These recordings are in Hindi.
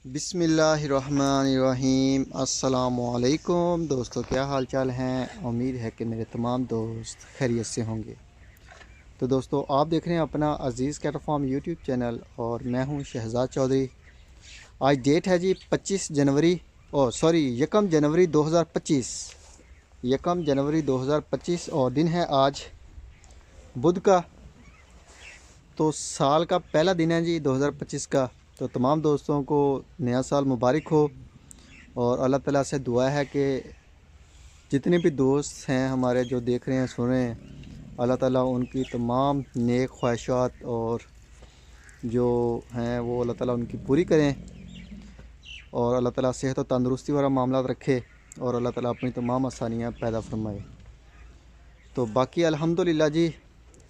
बिस्मिल्लाहिर्रहमानिर्रहीम। अस्सलामुअलैकुम दोस्तों, क्या हाल चाल हैं। उम्मीद है कि मेरे तमाम दोस्त खैरियत से होंगे। तो दोस्तों, आप देख रहे हैं अपना अज़ीज़ कैटल फार्म यूट्यूब चैनल और मैं हूं शहजाद चौधरी। आज डेट है जी 25 जनवरी, यकम जनवरी 2025। यकम जनवरी 2025 और दिन है आज बुध का। तो साल का पहला दिन है जी 2025 का। तो तमाम दोस्तों को नया साल मुबारक हो और अल्लाह ताला से दुआ है कि जितने भी दोस्त हैं हमारे जो देख रहे हैं सुन रहे हैं, अल्लाह ताला उनकी तमाम नेक ख्वाहिशात और जो हैं वो अल्लाह ताला उनकी पूरी करें और अल्लाह ताला सेहत और तंदुरुस्ती वाला मामला रखे और अल्लाह ताला अपनी तमाम आसानियाँ पैदा फरमाए। तो बाकी अल्हम्दुलिल्लाह जी,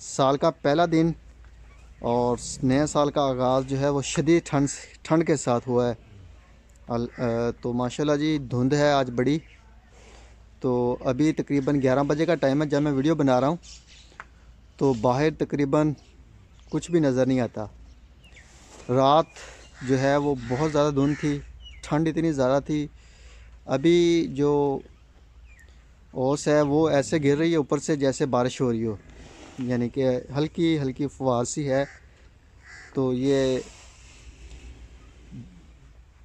साल का पहला दिन और नए साल का आगाज़ जो है वो शदीद ठंड के साथ हुआ है। तो माशाल्लाह जी धुंध है आज बड़ी। तो अभी तकरीबन 11 बजे का टाइम है जब मैं वीडियो बना रहा हूँ। तो बाहर तकरीबन कुछ भी नज़र नहीं आता। रात जो है वो बहुत ज़्यादा धुंध थी, ठंड इतनी ज़्यादा थी। अभी जो ओस है वो ऐसे गिर रही है ऊपर से जैसे बारिश हो रही हो, यानी कि हल्की हल्की फुहार सी है। तो ये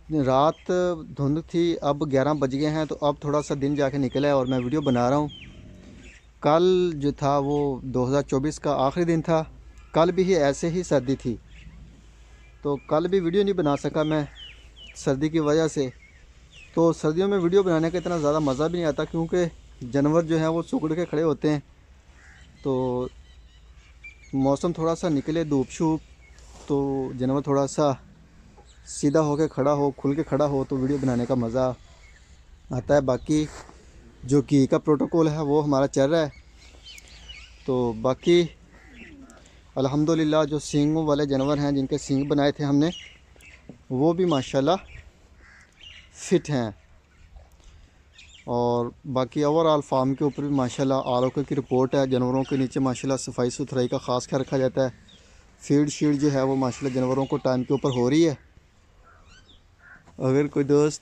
रात धुंध थी, अब 11 बज गए हैं तो अब थोड़ा सा दिन जाके निकला है और मैं वीडियो बना रहा हूँ। कल जो था वो 2024 का आखिरी दिन था। कल भी ही ऐसे ही सर्दी थी, तो कल भी वीडियो नहीं बना सका मैं सर्दी की वजह से। तो सर्दियों में वीडियो बनाने का इतना ज़्यादा मज़ा भी नहीं आता क्योंकि जानवर जो हैं वो सुकड़ के खड़े होते हैं। तो मौसम थोड़ा सा निकले धूप शूप तो जानवर थोड़ा सा सीधा होकर खड़ा हो, खुल के खड़ा हो, तो वीडियो बनाने का मज़ा आता है। बाकी जो घी का प्रोटोकॉल है वो हमारा चल रहा है। तो बाकी अल्हम्दुलिल्लाह जो सींगों वाले जानवर हैं जिनके सींग बनाए थे हमने, वो भी माशाल्लाह फिट हैं। और बाकी ओवरऑल फार्म के ऊपर भी माशाल्लाह आरओके की रिपोर्ट है। जानवरों के नीचे माशाल्लाह सफाई सुथराई का ख़ास ख्याल रखा जाता है। फीड शीड जो है वो माशाल्लाह जानवरों को टाइम के ऊपर हो रही है। अगर कोई दोस्त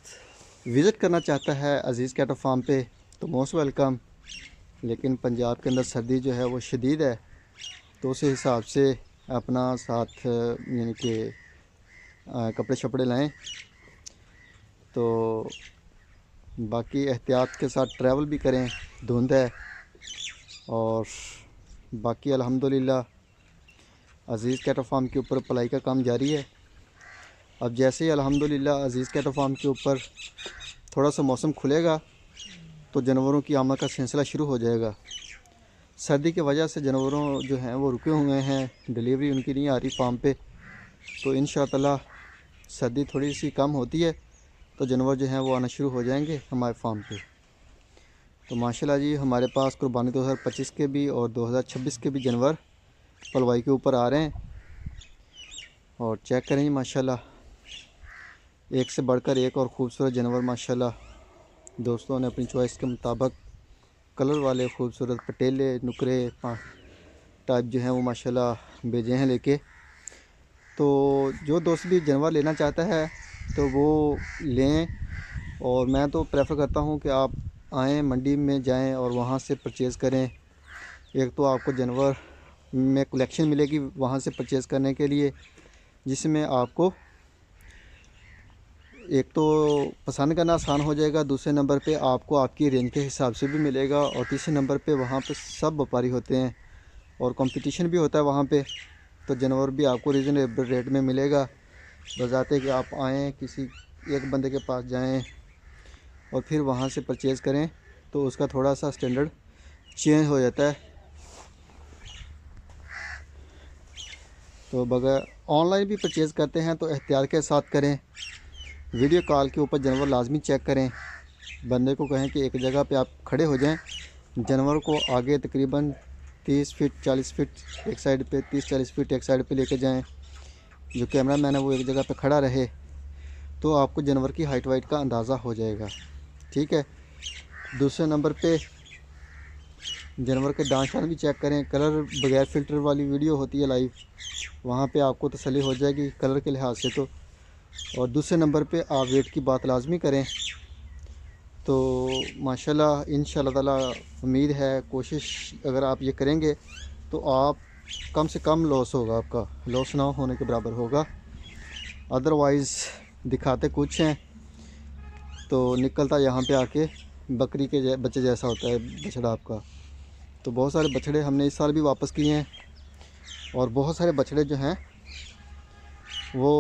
विज़िट करना चाहता है अज़ीज़ कैटल फार्म पे तो मोस्ट वेलकम। लेकिन पंजाब के अंदर सर्दी जो है वो शदीद है, तो उस हिसाब से अपना साथ यानी कि कपड़े शपड़े लाएं। तो बाकी एहतियात के साथ ट्रैवल भी करें, धुंध है। और बाकी अल्हम्दुलिल्लाह अज़ीज़ कैटल फार्म के ऊपर पलाई का काम जारी है। अब जैसे ही अल्हम्दुलिल्लाह अज़ीज़ कैटल फार्म के ऊपर थोड़ा सा मौसम खुलेगा तो जानवरों की आमद का सिलसिला शुरू हो जाएगा। सर्दी की वजह से जानवरों जो हैं वो रुके हुए हैं, डिलीवरी उनकी नहीं आ रही फार्म पे। तो इंशाअल्लाह सर्दी थोड़ी सी कम होती है तो जानवर जो हैं वो आना शुरू हो जाएंगे हमारे फार्म पे। तो माशाल्लाह जी हमारे पास कुर्बानी 2025 के भी और 2026 के भी जानवर पलवाई के ऊपर आ रहे हैं। और चेक करें माशाल्लाह, एक से बढ़कर एक और ख़ूबसूरत जानवर माशाल्लाह दोस्तों ने अपनी चॉइस के मुताबिक कलर वाले ख़ूबसूरत पटेले नुकरे टाइप जो हैं वो माशाल्लाह भेजे हैं लेके। तो जो दोस्त भी जानवर लेना चाहता है तो वो लें। और मैं तो प्रेफर करता हूँ कि आप आएँ मंडी में जाएं और वहाँ से परचेज़ करें। एक तो आपको जानवर में कलेक्शन मिलेगी वहाँ से परचेज़ करने के लिए, जिसमें आपको एक तो पसंद करना आसान हो जाएगा, दूसरे नंबर पे आपको आपकी रेंज के हिसाब से भी मिलेगा, और तीसरे नंबर पे वहाँ पे सब व्यापारी होते हैं और कंपटीशन भी होता है वहाँ पे। तो जानवर भी आपको रीज़नेबल रेट में मिलेगा। बजाते कि आप आएँ किसी एक बंदे के पास जाएं और फिर वहाँ से परचेज़ करें तो उसका थोड़ा सा स्टैंडर्ड चेंज हो जाता है। तो बगैर ऑनलाइन भी परचेज़ करते हैं तो एहतियात के साथ करें। वीडियो कॉल के ऊपर जानवर लाजमी चेक करें। बंदे को कहें कि एक जगह पे आप खड़े हो जाएं, जानवर को आगे तकरीबन 30 फीट 40 फीट एक साइड पे, 30-40 फीट एक साइड पे लेके जाएं। जो कैमरा मैन है वो एक जगह पे खड़ा रहे तो आपको जानवर की हाइट वाइट का अंदाज़ा हो जाएगा। ठीक है। दूसरे नंबर पे जानवर के दांत शान भी चेक करें। कलर बगैर फ़िल्टर वाली वीडियो होती है लाइव, वहाँ पे आपको तसल्ली हो जाएगी कलर के लिहाज से। तो और दूसरे नंबर पे आप वेट की बात लाजमी करें। तो माशाल्लाह इंशाल्लाह ताला उम्मीद है, कोशिश अगर आप ये करेंगे तो आप कम से कम लॉस होगा, आपका लॉस ना होने के बराबर होगा। अदरवाइज़ दिखाते कुछ हैं तो निकलता यहाँ पे आके बकरी के बच्चे जैसा होता है बछड़ा आपका। तो बहुत सारे बछड़े हमने इस साल भी वापस किए हैं और बहुत सारे बछड़े जो हैं वो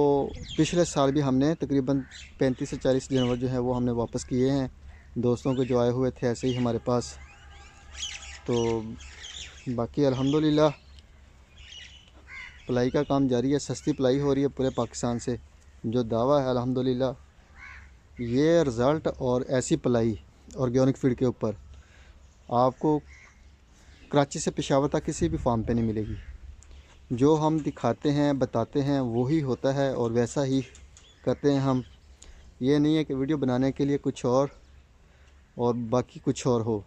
पिछले साल भी हमने तकरीबन 35 से 40 जानवर जो है वो हमने वापस किए हैं। दोस्तों के जो आए हुए थे ऐसे ही हमारे पास। तो बाकी अल्हम्दुलिल्लाह पलाई का काम जारी है, सस्ती पलाई हो रही है पूरे पाकिस्तान से। जो दावा है अल्हम्दुलिल्लाह ये रिज़ल्ट और ऐसी पलाई ऑर्गेनिक फीड के ऊपर आपको कराची से पेशावर तक किसी भी फार्म पे नहीं मिलेगी। जो हम दिखाते हैं बताते हैं वही होता है और वैसा ही करते हैं हम। ये नहीं है कि वीडियो बनाने के लिए कुछ और बाकी कुछ और हो।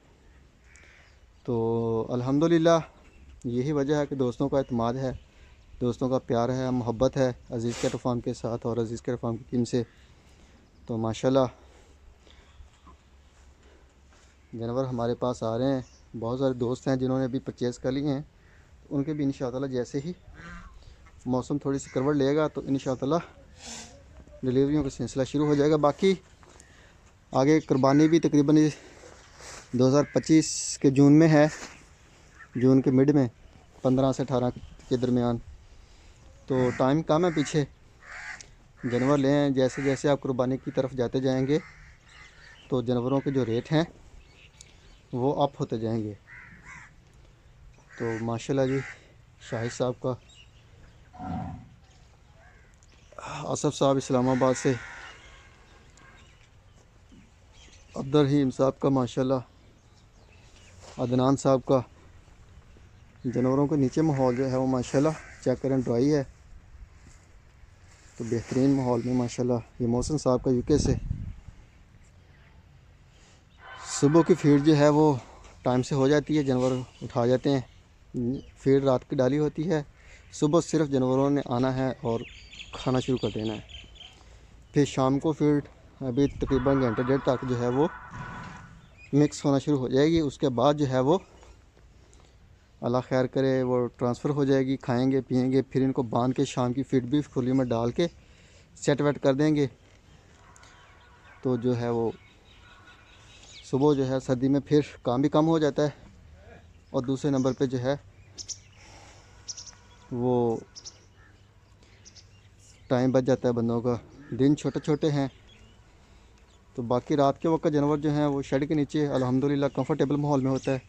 तो अल्हम्दुलिल्लाह यही वजह है कि दोस्तों का एतमाद है, दोस्तों का प्यार है, मोहब्बत है अज़ीज़ कैटल फार्म के साथ और अज़ीज़ कैटल फार्म की टीम से। तो माशाल्लाह जानवर हमारे पास आ रहे हैं। बहुत सारे दोस्त हैं जिन्होंने अभी परचेज़ कर लिए हैं, उनके भी इंशाअल्लाह जैसे ही मौसम थोड़ी सी करवट लेगा तो इंशाअल्लाह डिलीवरियों का सिलसिला शुरू हो जाएगा। बाकी आगे कुर्बानी भी तकरीबन 2025 के जून में है, जून के मिड में 15 से 18 के दरमियान। तो टाइम कम है पीछे, जानवर लें। जैसे जैसे आप कुर्बानी की तरफ जाते जाएंगे तो जानवरों के जो रेट हैं वो अप होते जाएंगे। तो माशाल्लाह जी शाहिद साहब का, आसफ़ साहब इस्लामाबाद से, अब्दुल रहीम साहब का, माशाल्लाह अदनान साहब का। जानवरों के नीचे माहौल जो है वो माशाल्लाह चेक करें, ड्राई है तो बेहतरीन माहौल में माशाल्लाह। ये मोहसिन साहब का यूके से। सुबह की फीड जो है वो टाइम से हो जाती है, जानवर उठा जाते हैं। फीड रात की डाली होती है, सुबह सिर्फ जानवरों ने आना है और खाना शुरू कर देना है। फिर शाम को फीड अभी तकरीबन घंटे डेढ़ तक जो है वो मिक्स होना शुरू हो जाएगी। उसके बाद जो है वो अल्लाह खैर करे वो ट्रांसफ़र हो जाएगी, खाएंगे पिएंगे। फिर इनको बांध के शाम की फीड भी खुली में डाल के सेट वेट कर देंगे। तो जो है वो सुबह जो है सर्दी में फिर काम भी कम हो जाता है और दूसरे नंबर पे जो है वो टाइम बच जाता है बंदों का। दिन छोटे छोटे हैं तो बाकी रात के वक्त जानवर जो हैं वो शेड के नीचे अल्हम्दुलिल्लाह कंफर्टेबल माहौल में होता है।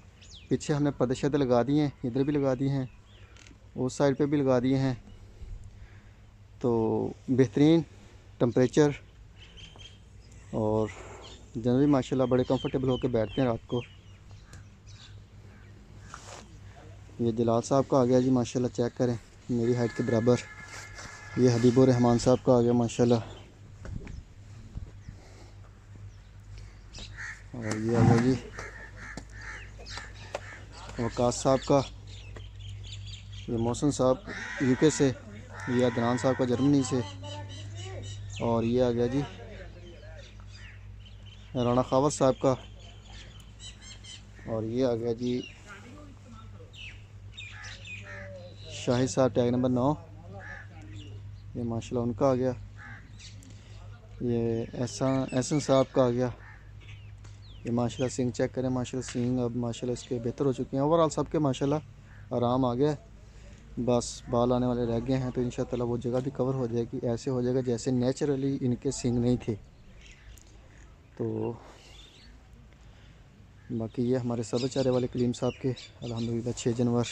पीछे हमने पर्दे शर्दे लगा दिए हैं, इधर भी लगा दिए हैं, उस साइड पे भी लगा दिए हैं। तो बेहतरीन टेम्परेचर और जानवर भी माशाल्लाह बड़े कंफर्टेबल होकर बैठते हैं रात को। ये जलाल साहब का आ गया जी माशाल्लाह, चेक करें मेरी हाइट के बराबर। ये हबीबुर रहमान साहब का आ गया माशाल्लाह। और ये आ गया जी वकास साहब का। ये मोहसिन साहब यूके से। ये अदनान साहब का जर्मनी से। और ये आ गया जी राना खावर साहब का। और ये आ गया जी शाहिद साहब, टैग नंबर 9। ये माशाल्लाह उनका आ गया। ये एहसन साहब का आ गया। ये माशाल्लाह सिंग चेक करें, माशाल्लाह सिंग अब माशाल्लाह इसके बेहतर हो चुके हैं। ओवरऑल सब के माशाल्लाह आराम आ गया, बस बाल आने वाले रह गए हैं। तो इंशाअल्लाह वो जगह भी कवर हो जाएगी, ऐसे हो जाएगा जैसे नेचुरली इनके सिंग नहीं थे। तो बाकी ये हमारे सब्ज़ चारे वाले कलीम साहब के अल्हम्दुलिल्लाह 6 जानवर।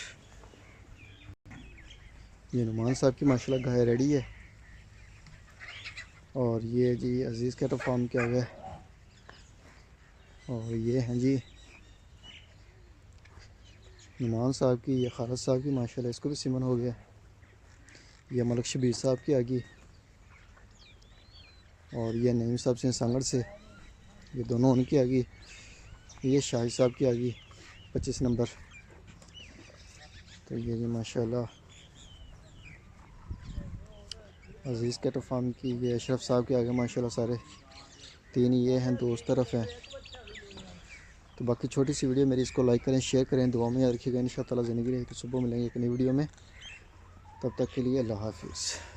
ये नुमान साहब की माशाल्लाह गाय रेडी है। और ये जी अज़ीज़ कैटल फार्म के आ गए। और ये हैं जी नुमान साहब की, ये खालिद साहब की माशाल्लाह, इसको भी सिमन हो गया। ये मलिक शबीर साहब की आ गई। और ये नईम साहब से सांगड़ से, ये दोनों उनकी आ गई। ये शाहिद साहब की आ गई 25 नंबर। तो ये जी माशाल्लाह अजीज़ कैटल फार्म की ये अशरफ साहब के आगे माशाल्लाह सारे 3 ये हैं, 2 उस तरफ हैं। तो बाकी छोटी सी वीडियो मेरी, इसको लाइक करें, शेयर करें, दुआ में याद रखिएगा। इंशाअल्लाह ज़िंदगी रही तो सुबह मिलेंगे एक नई वीडियो में। तब तक के लिए अल्लाह हाफिज़।